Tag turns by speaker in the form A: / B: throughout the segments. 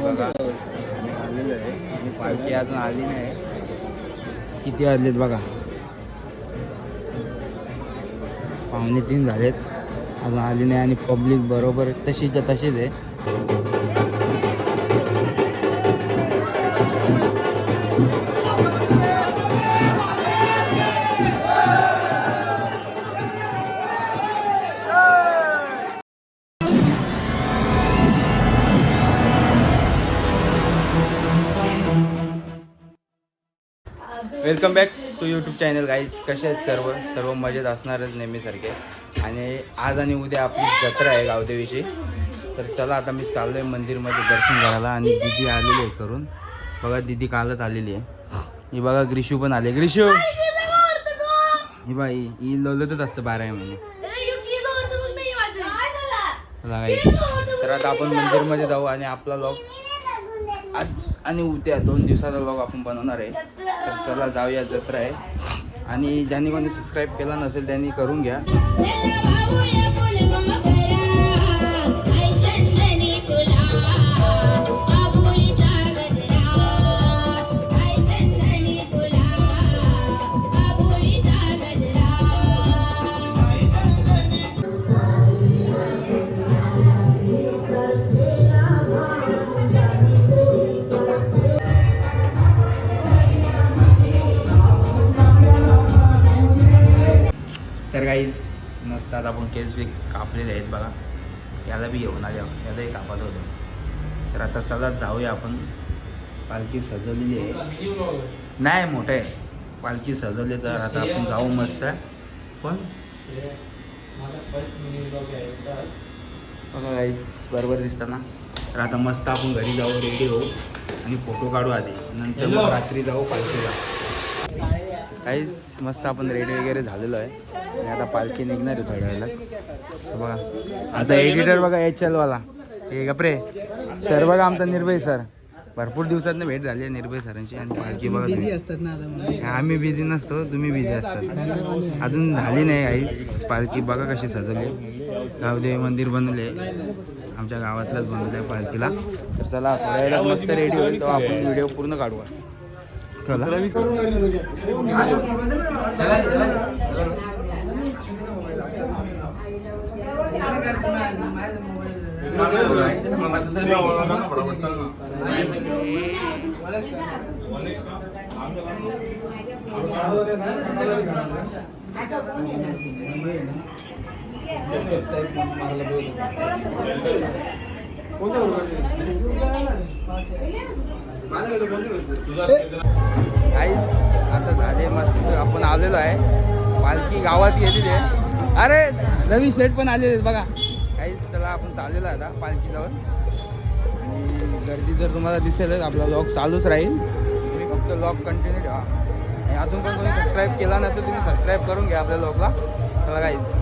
A: बघा आलेलं आहे आणि पालखी अजून आली नाही. किती वाजलेत बघा, 2:45 झालेत, अजून आली नाही आणि पब्लिक बरोबर तशीच्या तशीच आहे. Welcome back to YouTube channel guys. कसे आहेत सर्व मजेत असणारच नेहमीसारखे. आणि आज आणि उद्या आपली जत्रा आहे गावदेवीची. तर चला आता मी चाललो आहे मंदिरमध्ये दर्शन करायला. आणि दिदी आलेली आहे करून, बघा दिदी कालच आलेली आहे. ही बघा ग्रीशू पण आले. ग्रीशू ही बाई ही लोलतच असतं 12 महिने. चला गाईज, तर आता आपण मंदिरमध्ये जाऊ आणि आपला लॉग आज आणि उद्या 2 दिवसाचा लॉग आपण बनवणार आहे. तर चला जाऊया, जत्रा आहे. आणि ज्यांनी कोणी सबस्क्राईब केला नसेल त्यांनी करून घ्या. तर काही नसतात, आपण केस बी कापलेले आहेत बघा. याला बी घेऊन आले, यालाही कापत होतो. तर आता चला जाऊया आपण. पालखी सजवलेली आहे, नाही मोठं आहे पालखी सजवली. तर आता आपण जाऊ मस्त. पण बघा गाईस बरोबर दिसताना. तर आता मस्त आपण घरी जाऊ, रेडी होऊ आणि फोटो काढू आधी, नंतर मग रात्री जाऊ पालखीला. काहीच मस्त आपण रेडी वगैरे झालेलो आहे. आणि आता पालखी निघणार आहे थोड्या वेळेला. बघा आमचा एडिटर बघा, HL वाला हे गप्रे सर बघा, आमचा निर्भय सर. भरपूर दिवसातनं भेट झाली आहे निर्भय सरांची. आणि पालखी बघा, बिझी असतात ना, आम्ही बिझी नसतो, तुम्ही बिझी असतात. अजून झाली नाही काहीच. पालखी बघा कशी सजवली. गावदेवी मंदिर बनवले, आमच्या गावातलाच बनवलं आहे पालखीला. तर चला थोड्या वेळेला मस्त रेडी होईल, तर आपण व्हिडिओ पूर्ण काढू. चला काहीच आता झाले मस्त. आपण आलेलो आहे, पालखी गावात गेलेली आहे. अरे रवी शेठ पण आलेले आहेत बघा. काहीच त्याला आपण चाललेलो आहे आता पालखीजवळ. आणि गर्दी जर तुम्हाला दिसेलच, आपला लॉग चालूच राहील. तुम्ही फक्त लॉग कंटिन्यू ठेवा. आणि अजून पण कोणी सबस्क्राईब केला नसेल तुम्ही सबस्क्राईब करून घ्या आपल्या लॉगला. चला काहीच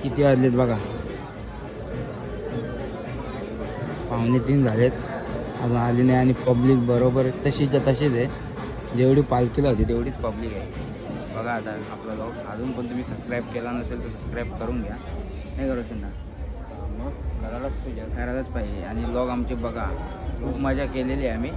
A: किती वाजलेत बघा, 2:45 झालेत, अजून आली नाही. आणि पब्लिक बरोबर तशीच्या तशीच आहे, जेवढी पालखीला होती तेवढीच पब्लिक आहे. बघा आता आपला ब्लॉग अजून पण तुम्ही सबस्क्राईब केला नसेल तर सबस्क्राईब करून घ्या. नाही करत ना, मग करायलाच पाहिजे. आणि ब्लॉग आमचे बघा, खूप मजा केलेली आहे आम्ही.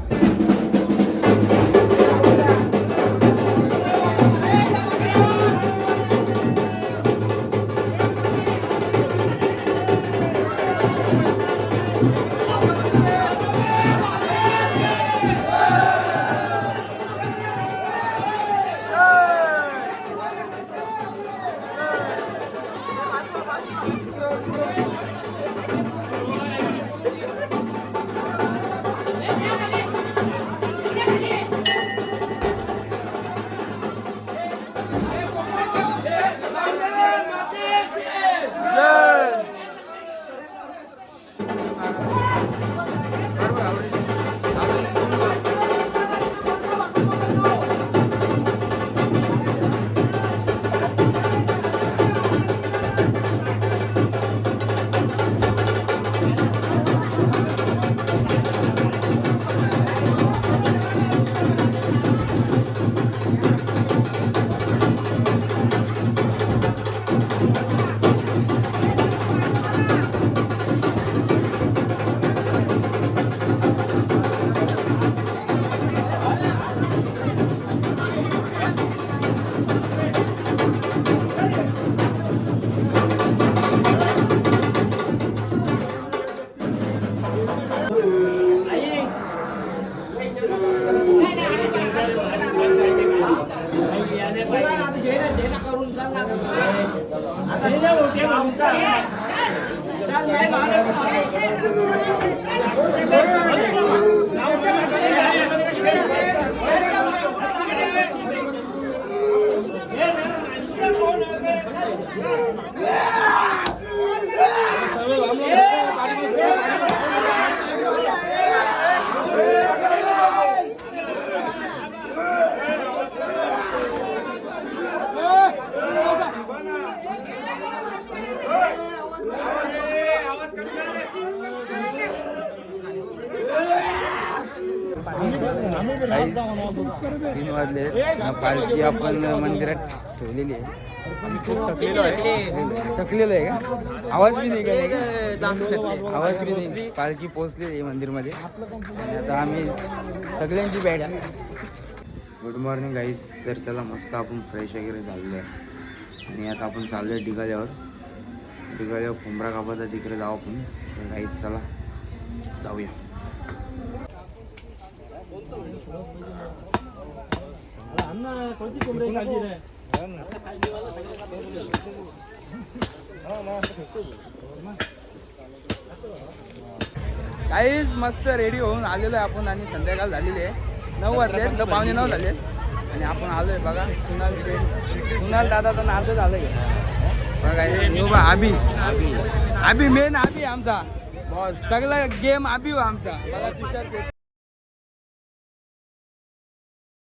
A: काहीच 3 वाजले. पालखी आपण मंदिरात ठेवलेली आहे. थकलेलं आहे का? आवाज बी नाही गेलाय का? आवाज बी नाही. पालखी पोहोचलेली आहे मंदिरमध्ये. आणि आता आम्ही सगळ्यांची बॅट. Good morning guys. तर चला मस्त आपण फ्रेश वगैरे झालेलो आहे आणि आता आपण चाललो आहे डिगाल्यावर फुंबरा कापाचा, तिकडे जाऊ आपण. तर गाईज चला जाऊया. काहीच मस्त रेडी होऊन आलेलो आहे आपण आणि संध्याकाळ झालेली आहे. 9 वाजले, 9:45 झाले आणि आपण आलोय बघा. कुणाल दादा तर नाच झालं बघा. आबी मेन आबी आमचा बॉस. सगळा गेम आबी हो आमचा. बघा